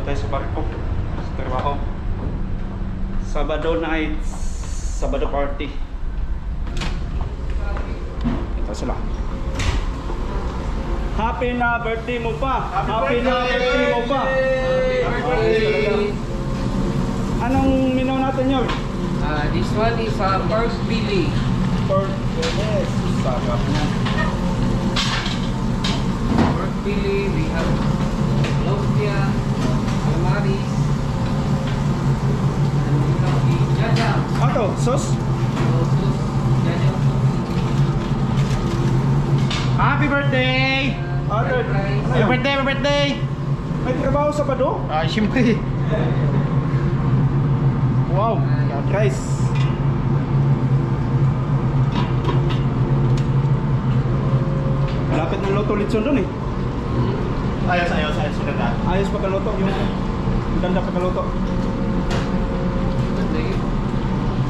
tayo sa barko sa trabaho. Sabado night, Sabado party. Ito sila. Happy na birthday mo pa. Happy na birthday mo pa. Anong menu natin yun? This one is pork belly. Pork belly. Sarap niya. Pork belly, we have lumpia, calamaris, and we have the jajang. Ano? Sauce? Jajang. Happy birthday! Happy birthday, happy birthday! May trabaho sa Bado? Siyempre. Wow, guys. Malapit ng loto litson doon eh. Ayos sila. Ayos pagkaluto. Yung ganda pagkaluto.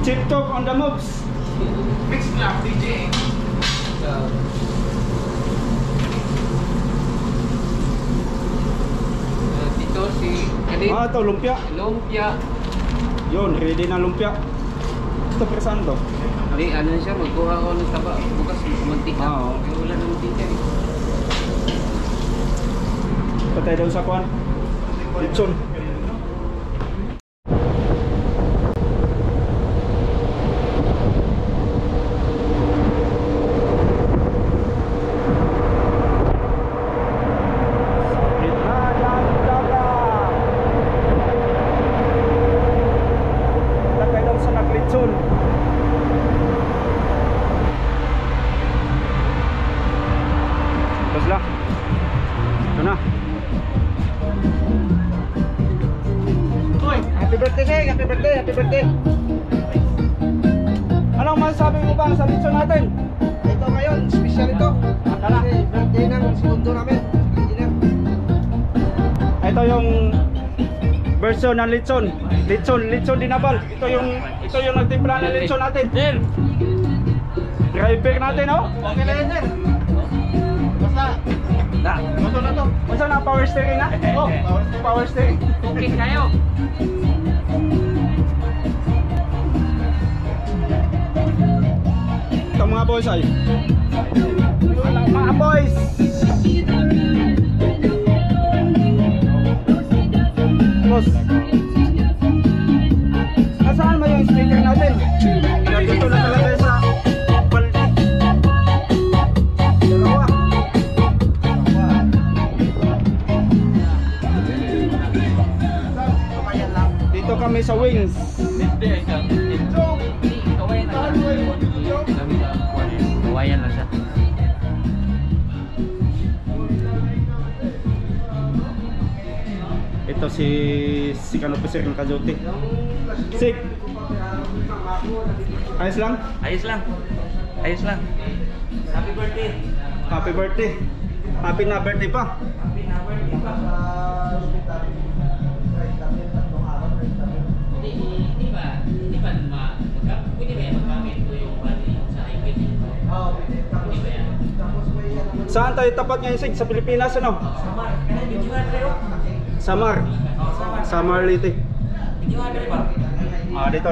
Chip talk on the moves. Mix clap, DJ. Dito si Edith. Ito lumpia. Lumpia. Yun, ready na lumpia. Ito presaan to. Hindi, ano na siya, magkuha ko ng taba. Bukas, mantika. Oo. Wala na mantika eh. Patay daw sa kwan. Litson. Happy birthday! Anong masasabi mo ba sa litson natin? Ito ngayon, special ito. Kasi birthday ng segundo namin. Ito yung version ng litson. Litson dinabal. Ito yung nagtimpla ng litson natin. Sir! Driver natin, oh? Okay na yan, sir. Basta. Ito na to. Basta na power steering na? Oh, Power steering. Okay kayo. Ito mga boys ay. Mga boys! Boss. Nasaan mo yung speaker natin? Nandito na talaga sa balde. Dalawa. Dito kami sa wings. Kawayan lang siya. Ito si Kanopisir ng Kajote. Sik. Ayos lang? Ayos lang. Ayos lang. Happy birthday. Happy birthday. Happy na birthday pa. Happy na birthday pa. Hindi ba pwede ba yan magkamit ko yung bali sa highway? Oo, pwede ba yan? Saan tayo tapat ngayon, Sig? Sa Pilipinas, ano? Samar. Kaya video nga tayo. Samar. Samar Leyte. Video nga tayo ba?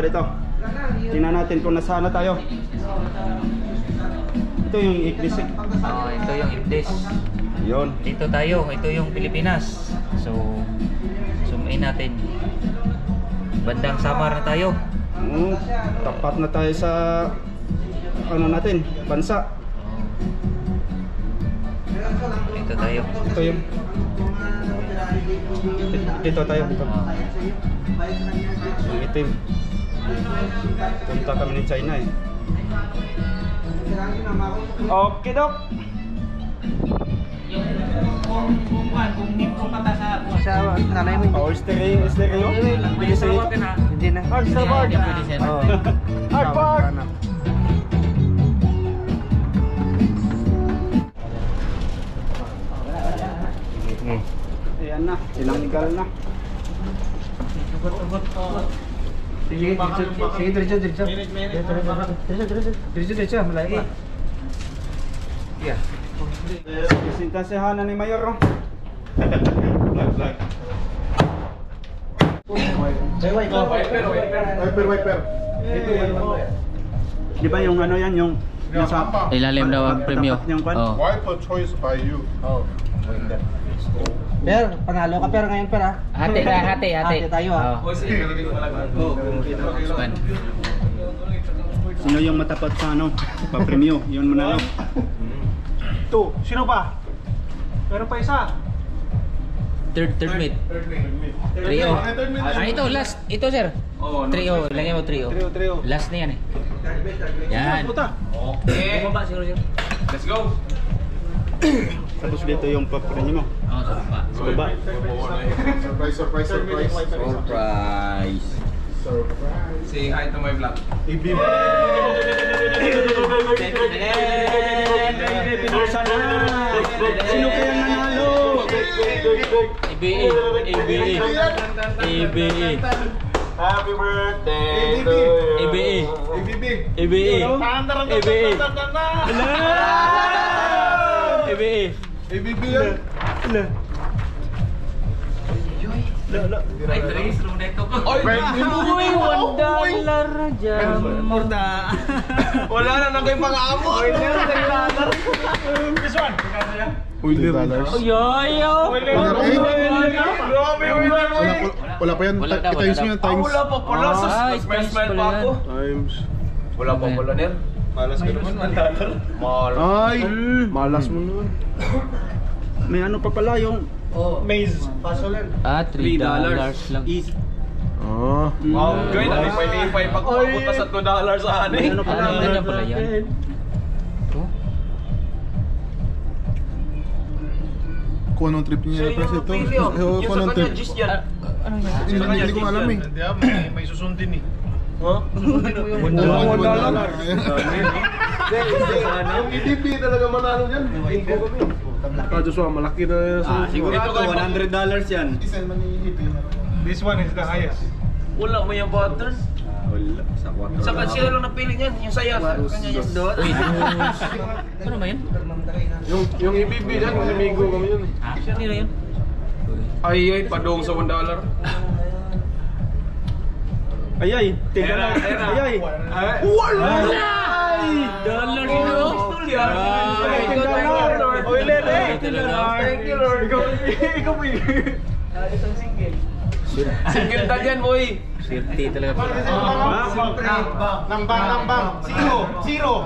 Dito. Tingnan natin kung nasaan na tayo. Ito yung Ignis. Ito yung Ibdes. Yun. Dito tayo. Ito yung Pilipinas. So, zoom in natin. Bandang Samar na tayo. Tapat na tayo sa ano natin, bansa. Dito tayo. Ito yung dito tayo dito. Yung itim. Punta kami ng China eh. Okay, Dok. Kung mata Sa nanay mo. Power steering, stereo. Hindi sa ito. Hindi na. Hard starboard. Hardboard. Ayan na, tinanggal na. Sige, diretso. Diretso, malayo pa. Yeah. Presentasyahan na ni Mayor. Vlog. Wiper. Di ba yung ano yan, yung sa Ilalim daw ang premyo. tapat niyang kwan? Oh. Wiper choice by you. Per, panalo ka per ngayon per ha. Hati tayo ha. Oh. Span. Sino yung matapat sa ano? Pa-premyo, yun manalo. Ito, sino pa? Meron pa isa. Third mate. 3-0. Ah, ito last. Ito sir. 3-0. Lagyan mo 3-0. Trio. Last na yan eh. Yan. Puta. Okay. Bumaba siguro sir. Let's go. Tapos dito yung pa-premyo mo. Oh, sa baba. Sa baba. Surprise. Say hi to my vlog. Sino kaya nanalo? ABA. Happy birthday to you. ABA. ABB yan. Ay, Trace, room na ito ko. Oy, $1 dyan. Wala na kayo pang-amon. This one. $10. Wala pa yan. Times nyo yan, times. Wala pa pala. Ah, Smile pala pa ako. yan. Times. Wala pa pala nil. Malas ka naman. Malas. Ay, malas mo naman. May ano pa pala yung Maze. Ah, $3 lang. Ah. Wow, gawin na. May pag pupunta sa $2 sa may anin. ano pala. Ano na pala yan? Oh. Kung anong trip niya press ito. Kung anong trip. Ano yan? Hindi ko alam eh. May susundin eh. $1. Yung EDP talaga manalo yan. Joshua, malaki na yan. Sigurado $100 yan. This one is the highest. Wala mo yung pattern. Wala. Sa kwarto. Saka sila lang napili niyan, yung saya. Kanya yung doon. Wait. Ano ba yan? Yung EBB dyan, yung amigo kami yun. Ah, nila yun. Ay, padong sa $1. Ayay, tingnan lang. Ayay. Dollar ito. Oiler eh. Thank you, Lord. Ikaw mo Single dad yan, boy. Swerte talaga pala. Nambang. Zero.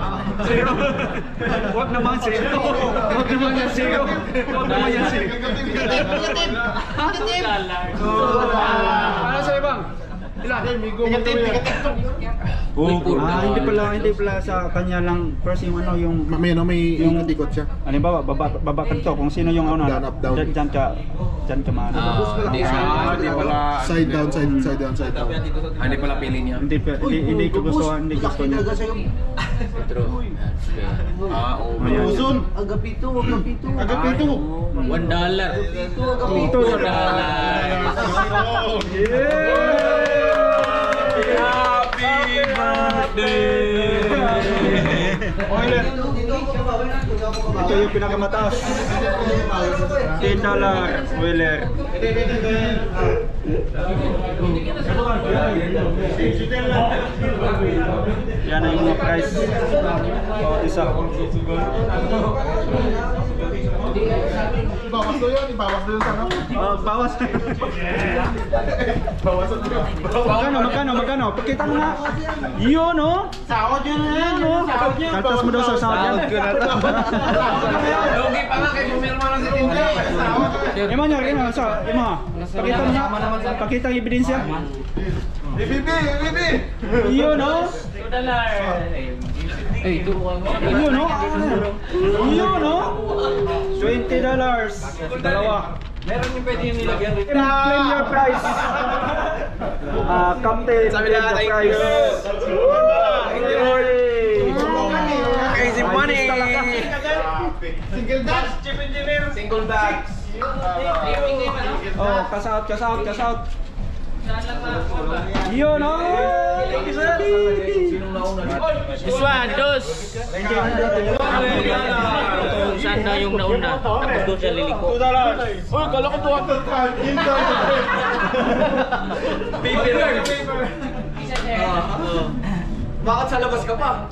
Huwag naman zero. Huwag naman yan zero. Huwag naman yan zero. Ano sa'yo, bang? Hindi pala sa kanya lang first yung ano yung May ikot siya. halimbawa baba ka dito kung sino yung ano Down, up, down. dyan ka maano. Hindi pala. Side down, side down. Hindi pala pili niya. Hindi ko gusto niya. True. Ah, oo. Ayan. Agapito. $1. Happy birthday! Ito yung pinakamataas. $10 Wheeler. Yan na yung mga price. Bawat isa. Ibawas doon yan sana. Bawas. Magkano? Pakita mo nga. Yun oh. Sahod yun na yan. Kaltas mo daw sa sahod yan. Lugi pa nga kay bumirma lang si Tinday. Ima nyo, pakita mo nga. Pakita ang ebidensya. EBB! Yun oh. Ay, ito. Yun oh. Yun oh. $20. Dalawa. Meron yung pwede yung nilagyan. Claim your price. Captain, Sabi claim na, your thank price. you. Thank you, Lord. Crazy money. Single dash! Single dash. Oh, cash out. Yun, oh! This one, dos. Saan na yung nauna? Tapos doon siya liliko. Uy, kala ko tuwa. Bakit sa labas ka pa?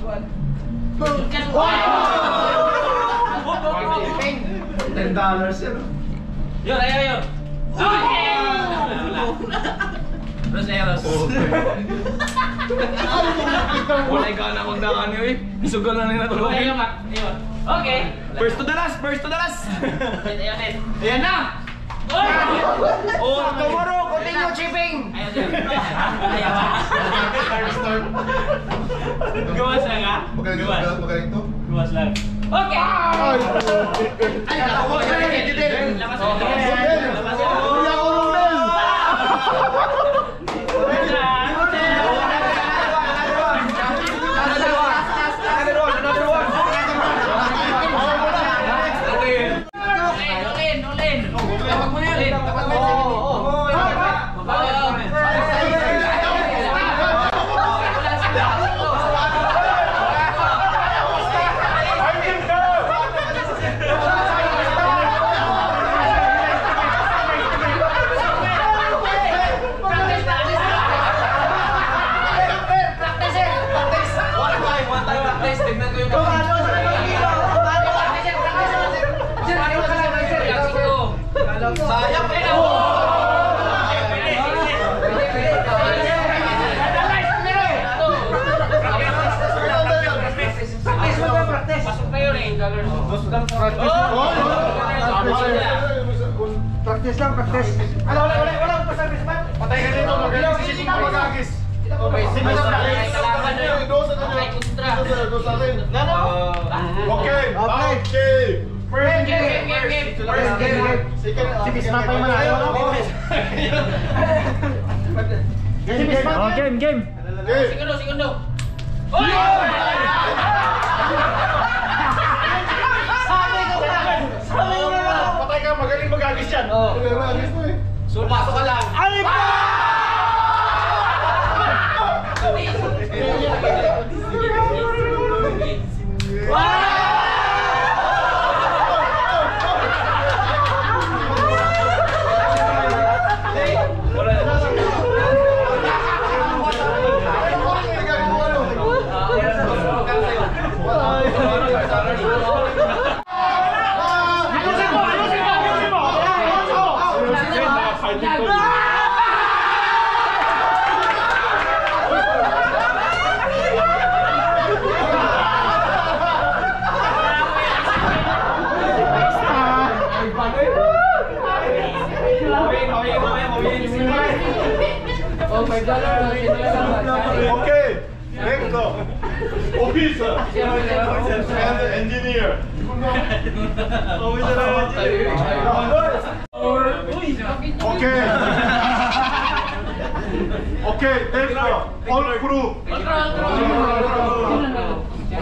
$10 yun. Yun, ayun. Dos euros. Wala yung gana kong dakano eh. Isugal na nila tulog. Ayun, ayun. Okay. First to the last, first to the last. Ayun. Ayan na! Oh, Tomorrow, continue chipping! Gawas lang ha? Magaling to? Gawas lang. Okay! Ay, ako! Labas ako! Labas ako! Sayang eh! Pasok kayo rin. Practice lang, practice. Wala pa sa bisman. Patay ka dito, magaling si Chiching Pagagis. Okay, okay. Si Bisman pa yung manalo. Oh, game. Segundo. Patay ka, magaling mag-agis yan. So, pasok ka lang. Okay, next go. Officer and engineer. Okay. Okay, next go. All crew.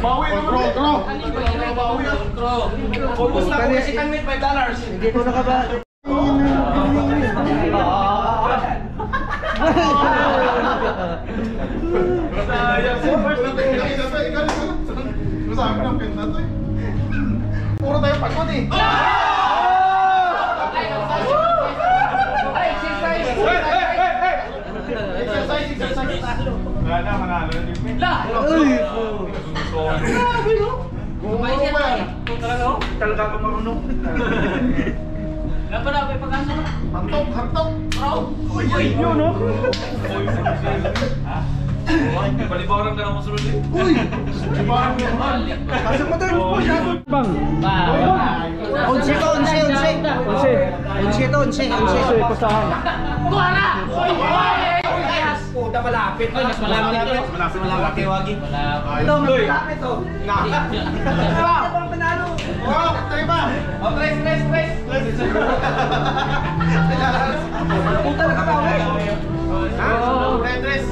Bawi naman. Focus na kung kasi kami $5. Hindi ko na ka ba? Masabi ng pinta to eh. Puro tayo pagod eh. Manalo na din. Talaga ka marunong. Dapat na, may pag-asa na. Hantok. Yun, no? Balibaran ka na masunod eh. Kasi madaling po siya. Bang! Unsi to, unsi. Kasi pustahan. Puta malapit. Mas malapit. Malapit kay Wagi. Ito, malapit to. Wow, tayo ba? Oh, tres. Puta na ka ba, we? Tres.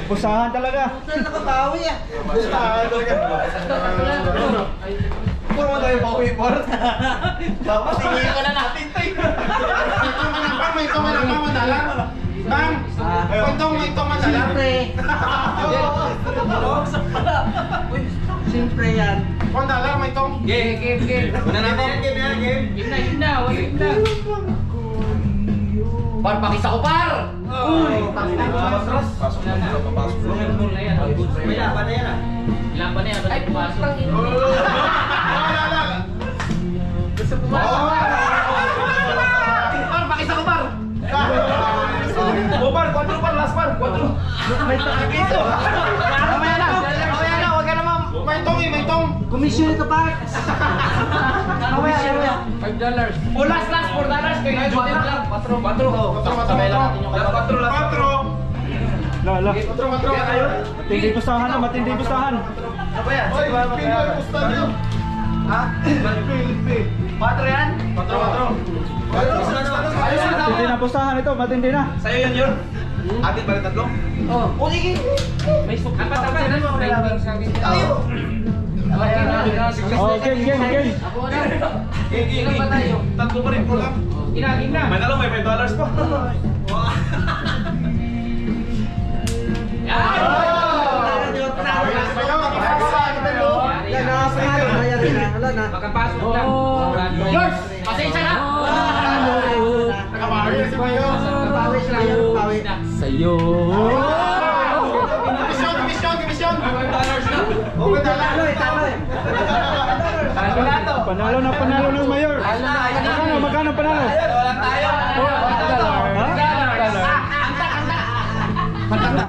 Pustahan talaga. Puta na ka ba, we? Pustahan talaga. Puro tayo bawi por. Dapat tingin ko na natin to. May itong madalang. Bang! May itong madalang. Siyempre yan. Kondalar, may itong. Game. Una natin. Game na. Par, pakisa ko par! Pasok na muna, papasok na. Laban na yan ah. Laban na yan, ba't pumasok? Gusto pumasok. Par, pakisa ko par! Par, 4 par, last par. 4. May takito. Mamaya na, huwag ka naman. May itong. Komisyon ka pa. Komisyon ka. $5. O last, $4 kay Junior lang. 4. Sabay lang natin yung Last 4. Lala. Patro. Matindi pustahan na, matindi pustahan. Ano yan? Oy, Pinoy, gusto niyo. Ha? Patro yan? Patro. Matindi na pustahan ito, matindi na. Sa'yo yan yun. Atin balik tatlo. O sige. May suk. Apat. Tayo. Oh, game. Ako na. Game. Ilan ba tayo? Tatlo pa rin po lang. Game na. May talong, may $5 pa. Yan, nakapangalan. Ayan na. Wala na. Magkapasok lang. George! Pasensya na! Nakabawi si Mayo. Pawi sila yan. Pawi. Sa'yo! Dimisyon. $5 na. Taloy. Panalo ng mayor. Magkano panalo? Walang tayo. Ha?